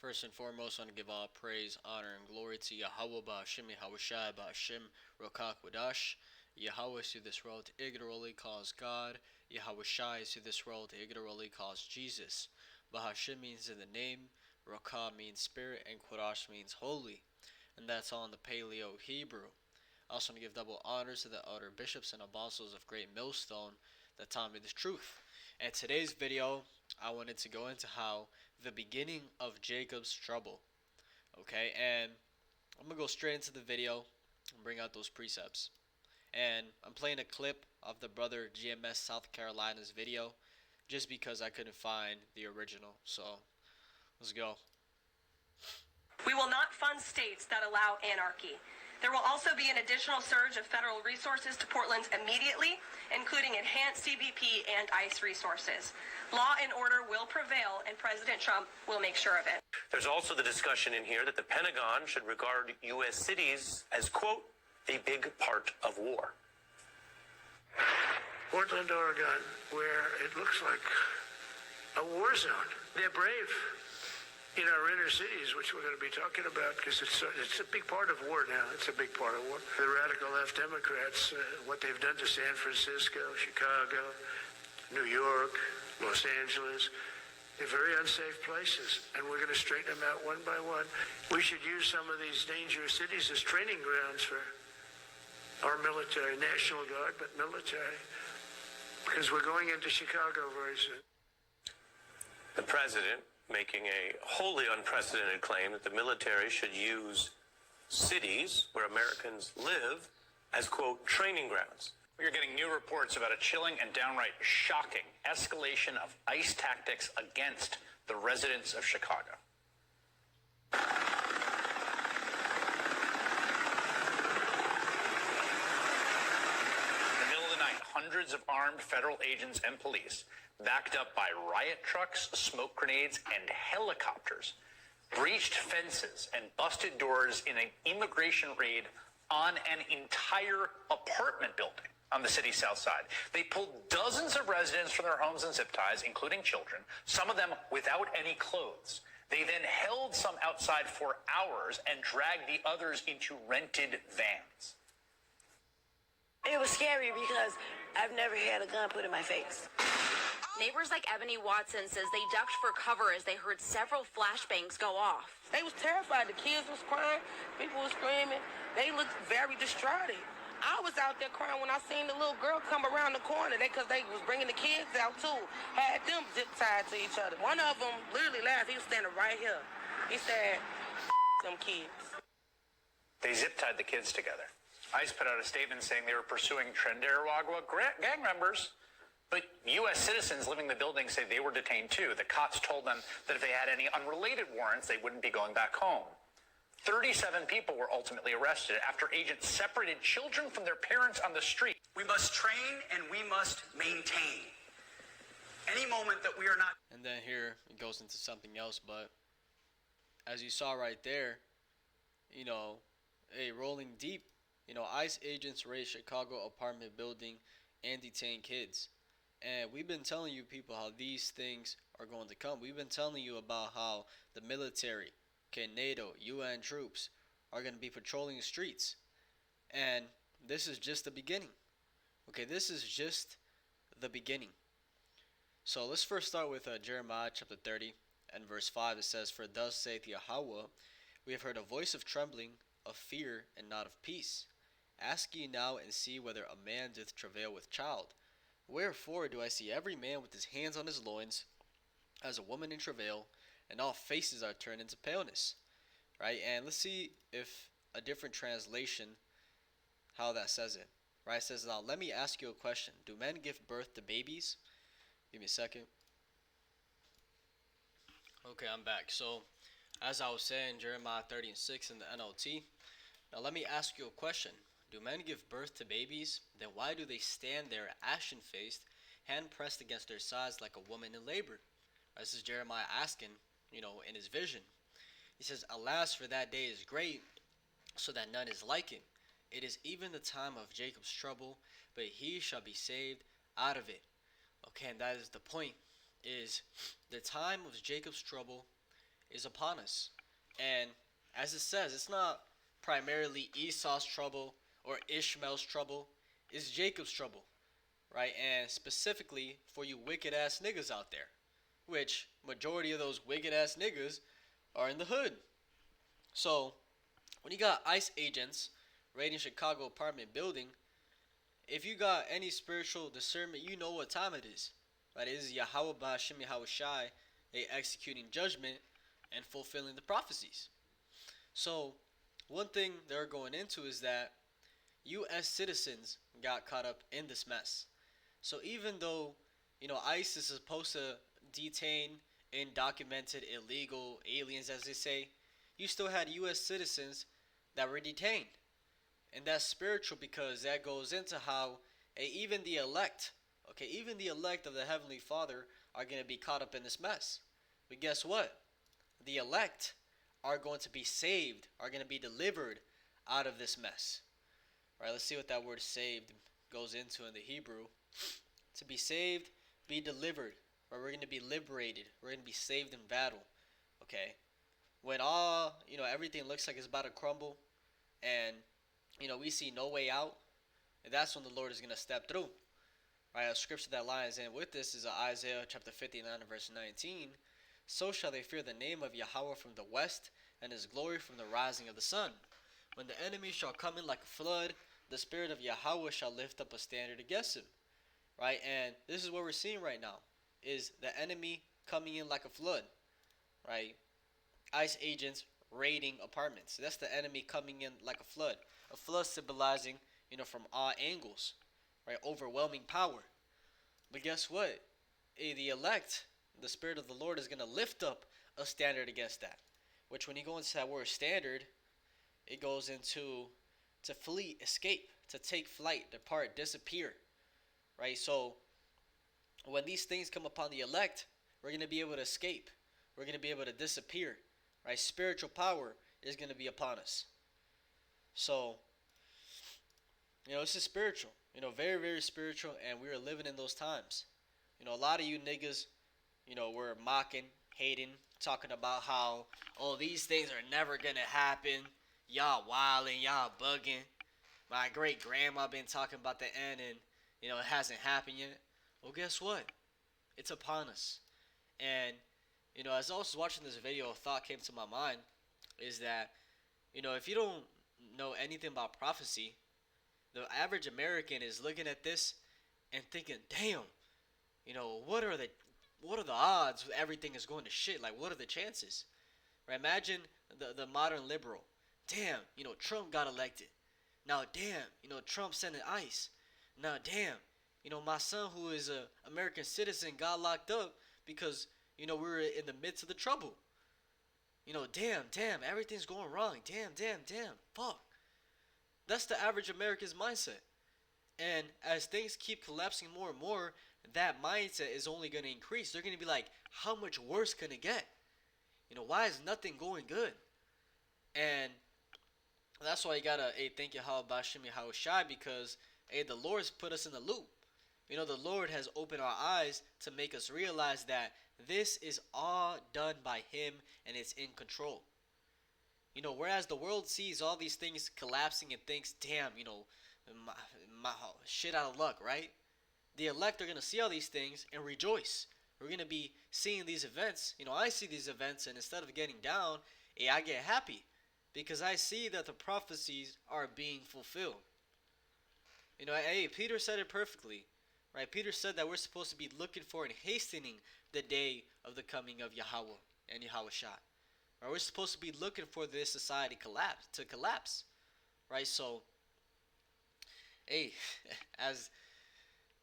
First and foremost, I want to give all praise, honor, and glory to Yahweh Ba'Hashem Yahushai Ba'Hashem Rokak Wadash. Yahweh is who this world ignorantly calls God. Yahushai is who this world ignorantly calls Jesus. Ba'Hashem means in the name, Rokah means spirit, and Qudash means holy. And that's all in the Paleo Hebrew. I also want to give double honors to the elder bishops and apostles of Great Millstone that taught me the truth. And today's video, I wanted to go into how the beginning of Jacob's trouble. Okay, and I'm going to go straight into the video and bring out those precepts. And I'm playing a clip of the brother GMS South Carolina's video just because I couldn't find the original. So, let's go. We will not fund states that allow anarchy. There will also be an additional surge of federal resources to Portland immediately, including enhanced CBP and ICE resources. Law and order will prevail, and President Trump will make sure of it. There's also the discussion in here that the Pentagon should regard U.S. cities as, quote, a big part of war. Portland, Oregon, where it looks like a war zone. They're brave in our inner cities, which we're going to be talking about, because it's a big part of war now. It's a big part of war. The radical left Democrats, what they've done to San Francisco, Chicago, New York, Los Angeles, they're very unsafe places, and we're going to straighten them out one by one. We should use some of these dangerous cities as training grounds for our military, National Guard, but military, because we're going into Chicago very soon. The president making a wholly unprecedented claim that the military should use cities where Americans live as, quote, training grounds. We are getting new reports about a chilling and downright shocking escalation of ICE tactics against the residents of Chicago. In the middle of the night, hundreds of armed federal agents and police, backed up by riot trucks, smoke grenades, and helicopters, breached fences and busted doors in an immigration raid on an entire apartment building on the city's south side. They pulled dozens of residents from their homes and zip ties, including children, some of them without any clothes. They then held some outside for hours and dragged the others into rented vans. It was scary because I've never had a gun put in my face. Neighbors like Ebony Watson says they ducked for cover as they heard several flashbangs go off. They was terrified. The kids was crying. People was screaming. They looked very distraught. I was out there crying when I seen the little girl come around the corner. Because they was bringing the kids out too. Had them zip tied to each other. One of them literally laughed. He was standing right here. He said, "Them kids." They zip-tied the kids together. ICE put out a statement saying they were pursuing Trinidad gang members. But U.S. citizens living in the building say they were detained too. The cops told them that if they had any unrelated warrants, they wouldn't be going back home. 37 people were ultimately arrested after agents separated children from their parents on the street. We must train and we must maintain. Any moment that we are not... And then here it goes into something else, but as you saw right there, rolling deep, ICE agents raid Chicago apartment building and detain kids. And we've been telling you people how these things are going to come. We've been telling you about how the military, NATO, UN troops are going to be patrolling the streets. And this is just the beginning. Okay, this is just the beginning. So let's first start with Jeremiah chapter 30 and verse 5. It says, "For thus saith Yahweh, we have heard a voice of trembling, of fear, and not of peace. Ask ye now and see whether a man doth travail with child. Wherefore do I see every man with his hands on his loins, as a woman in travail, and all faces are turned into paleness." Right? And let's see if a different translation, how that says it. Right? It says, "Now let me ask you a question. Do men give birth to babies?" Give me a second. Okay, I'm back. So, as I was saying, Jeremiah 30 and 6 in the NLT. Now let me ask you a question. Do men give birth to babies? Then why do they stand there ashen-faced, hand pressed against their sides like a woman in labor? This is Jeremiah asking, in his vision. He says, "Alas, for that day is great, so that none is like it. It is even the time of Jacob's trouble, but he shall be saved out of it." Okay, and that is the point, is the time of Jacob's trouble is upon us. And as it says, it's not primarily Esau's trouble or Ishmael's trouble, it's Jacob's trouble, right? And specifically for you wicked ass niggas out there, which majority of those wicked ass niggas are in the hood. So when you got ICE agents raiding Chicago apartment building, if you got any spiritual discernment, you know what time it is. Right? It is Yahweh Ba'Hashem Yahweh Shai, they executing judgment and fulfilling the prophecies. So one thing they're going into is that U.S. citizens got caught up in this mess. So even though, ICE is supposed to detain undocumented illegal aliens, as they say, you still had U.S. citizens that were detained. And that's spiritual because that goes into how even the elect, even the elect of the Heavenly Father are going to be caught up in this mess. But guess what? The elect are going to be saved, are going to be delivered out of this mess. All right, let's see what that word saved goes into in the Hebrew. To be saved, be delivered. Or we're going to be liberated. We're going to be saved in battle. Okay? When everything looks like it's about to crumble and, we see no way out, and that's when the Lord is going to step through. Right? A scripture that lines in with this is Isaiah chapter 59 and verse 19. So shall they fear the name of Yahweh from the west, and his glory from the rising of the sun. When the enemy shall come in like a flood, the spirit of Yahweh shall lift up a standard against him. Right? And this is what we're seeing right now, is the enemy coming in like a flood. Right? ICE agents raiding apartments. That's the enemy coming in like a flood. A flood symbolizing, from all angles. Right? Overwhelming power. But guess what? The elect, the Spirit of the Lord is going to lift up a standard against that. Which when you go into that word standard, it goes into to flee, escape, to take flight, depart, disappear. Right? So when these things come upon the elect, we're going to be able to escape. We're going to be able to disappear. Right? Spiritual power is going to be upon us. So, this is spiritual. Very, very spiritual, and we are living in those times. A lot of you niggas, were mocking, hating, talking about how, these things are never going to happen. Y'all wilding, y'all bugging. My great grandma been talking about the end and, it hasn't happened yet. Well, guess what? It's upon us. And, as I was watching this video, a thought came to my mind is that, if you don't know anything about prophecy, the average American is looking at this and thinking, damn, what are the odds everything is going to shit? Like, what are the chances? Right? Imagine the modern liberal. Damn, Trump got elected. Now, damn, Trump sending ICE. Now, damn, my son who is a American citizen got locked up because, we were in the midst of the trouble. Damn, everything's going wrong. Damn, fuck. That's the average American's mindset. And as things keep collapsing more and more, that mindset is only going to increase. They're going to be like, how much worse can it get? Why is nothing going good? And that's why you got to thank Yahweh Ba'Hashem Yahweh Shai, because the Lord's put us in the loop. The Lord has opened our eyes to make us realize that this is all done by Him and it's in control. Whereas the world sees all these things collapsing and thinks, damn, my shit out of luck, right? The elect are going to see all these things and rejoice. We're going to be seeing these events. I see these events, and instead of getting down, I get happy because I see that the prophecies are being fulfilled. Peter said it perfectly, right? Peter said that we're supposed to be looking for and hastening the day of the coming of Yahweh and Yahweh Shai. Right? We're supposed to be looking for this society to collapse, right? So, as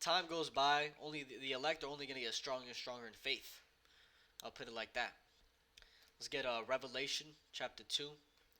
time goes by, only the elect are only going to get stronger and stronger in faith. I'll put it like that. Let's get Revelation chapter 2.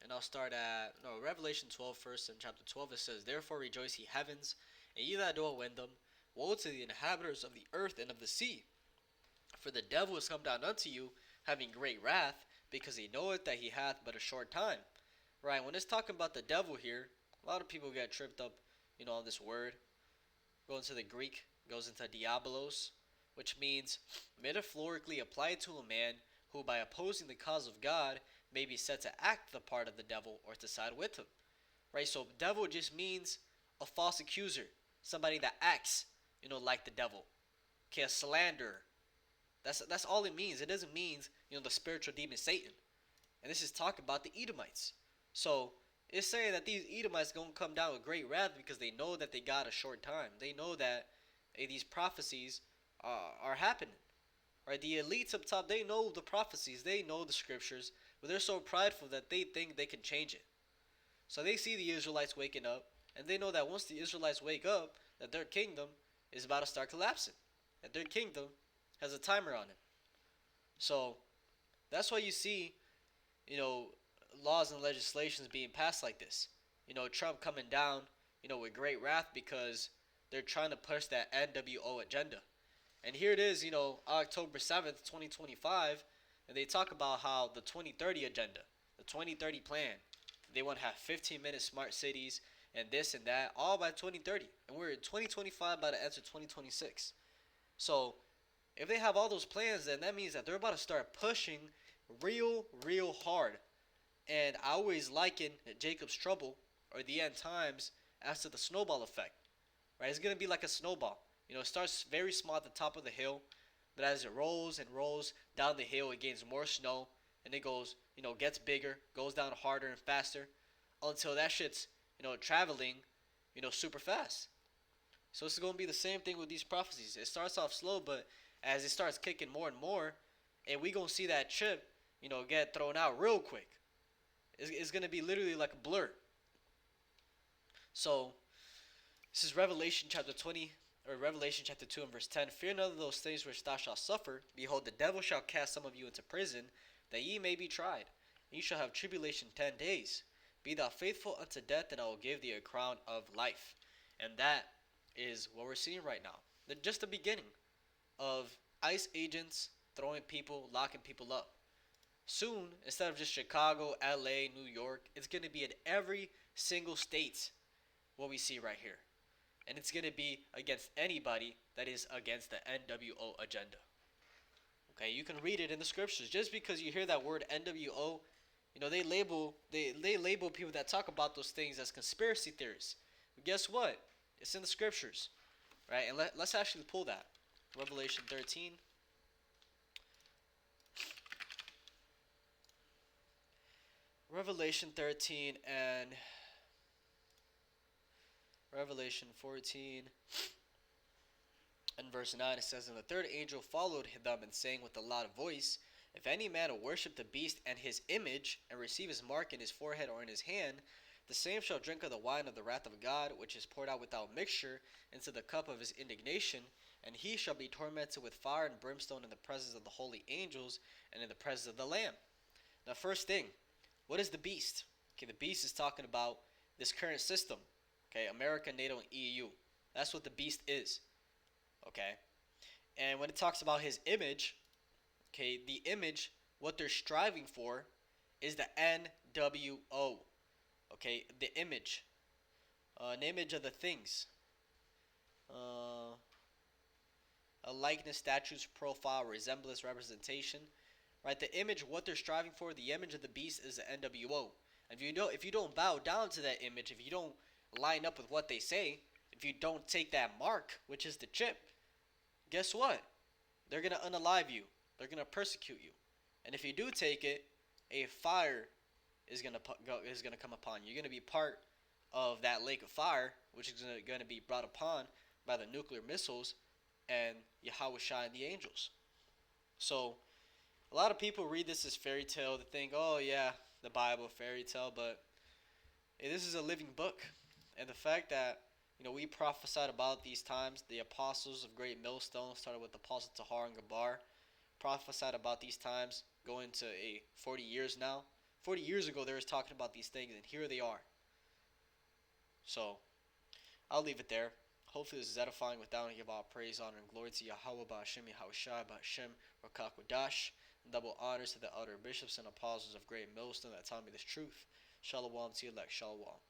And I'll start at Revelation 12 first. In chapter 12 it says, therefore rejoice ye heavens, and ye that dwell in them. Woe to the inhabitants of the earth and of the sea. For the devil is come down unto you, having great wrath, because he knoweth that he hath but a short time. Right, when it's talking about the devil here, a lot of people get tripped up, on this word. Go into the Greek, goes into diabolos, which means metaphorically applied to a man who by opposing the cause of God may be said to act the part of the devil or to side with him. Right? So devil just means a false accuser, somebody that acts, like the devil. Okay, a slanderer. That's all it means. It doesn't mean, the spiritual demon Satan. And this is talking about the Edomites. So it's saying that these Edomites are going to come down with great wrath because they know that they got a short time. They know that these prophecies are happening. Right? The elites up top, they know the prophecies. They know the scriptures. But they're so prideful that they think they can change it. So they see the Israelites waking up. And they know that once the Israelites wake up, that their kingdom is about to start collapsing. That their kingdom has a timer on it. So that's why you see, laws and legislations being passed like this. Trump coming down, with great wrath because they're trying to push that NWO agenda. And here it is, October 7th, 2025, and they talk about how the 2030 agenda, the 2030 plan, they want to have 15-minute smart cities and this and that, all by 2030. And we're in 2025, about to enter 2026. So if they have all those plans, then that means that they're about to start pushing real hard. And I always liken Jacob's trouble or the end times as to the snowball effect. Right? It's going to be like a snowball. It starts very small at the top of the hill, but as it rolls and rolls down the hill, it gains more snow, and it goes, gets bigger, goes down harder and faster, until that shit's, traveling, super fast. So it's going to be the same thing with these prophecies. It starts off slow, but as it starts kicking more and more, and we going to see that chip, get thrown out real quick. It's going to be literally like a blur. So this is Revelation chapter 20, or Revelation chapter 2 and verse 10. Fear none of those things which thou shalt suffer. Behold, the devil shall cast some of you into prison, that ye may be tried. And ye shall have tribulation 10 days. Be thou faithful unto death, and I will give thee a crown of life. And that is what we're seeing right now. Just the beginning of ICE agents throwing people, locking people up. Soon, instead of just Chicago, LA, New York, it's going to be in every single state what we see right here. And it's going to be against anybody that is against the NWO agenda. Okay, you can read it in the scriptures. Just because you hear that word NWO, they label people that talk about those things as conspiracy theories. But guess what? It's in the scriptures. Right? And let's actually pull that. Revelation 13. Revelation 13 and Revelation 14 and verse 9, it says, And the third angel followed them, and saying with a loud voice, If any man will worship the beast and his image, and receive his mark in his forehead or in his hand, the same shall drink of the wine of the wrath of God, which is poured out without mixture into the cup of his indignation, and he shall be tormented with fire and brimstone in the presence of the holy angels and in the presence of the Lamb. Now, first thing, what is the beast? Okay, the beast is talking about this current system. Okay, America, NATO, and EU. That's what the beast is. Okay, and when it talks about his image, okay, the image, what they're striving for is the NWO. Okay, the image. An image of the things. A likeness, statues, profile, resemblance, representation. Right, the image, what they're striving for, the image of the beast is the NWO. And if you don't bow down to that image, if you don't line up with what they say, if you don't take that mark, which is the chip, guess what? They're going to unalive you. They're going to persecute you. And if you do take it, a fire is going to come upon you. You're going to be part of that lake of fire, which is going to be brought upon by the nuclear missiles and Yahushua and the angels. So a lot of people read this as fairy tale. They think, oh yeah, the Bible, fairy tale, but this is a living book. And the fact that, we prophesied about these times, the apostles of Great Millstone, started with the Apostle Tahar and Gabar, prophesied about these times, going to 40 years now. 40 years ago, they were talking about these things, and here they are. So, I'll leave it there. Hopefully this is edifying. With that, I give all praise, honor, and glory to Yahweh, Ba'Shem, Yahushua, Ba'Shem, Rakakwadash. Double honors to the elder bishops and apostles of Great Millstone that taught me this truth. Shalom to you, elect. Shalom.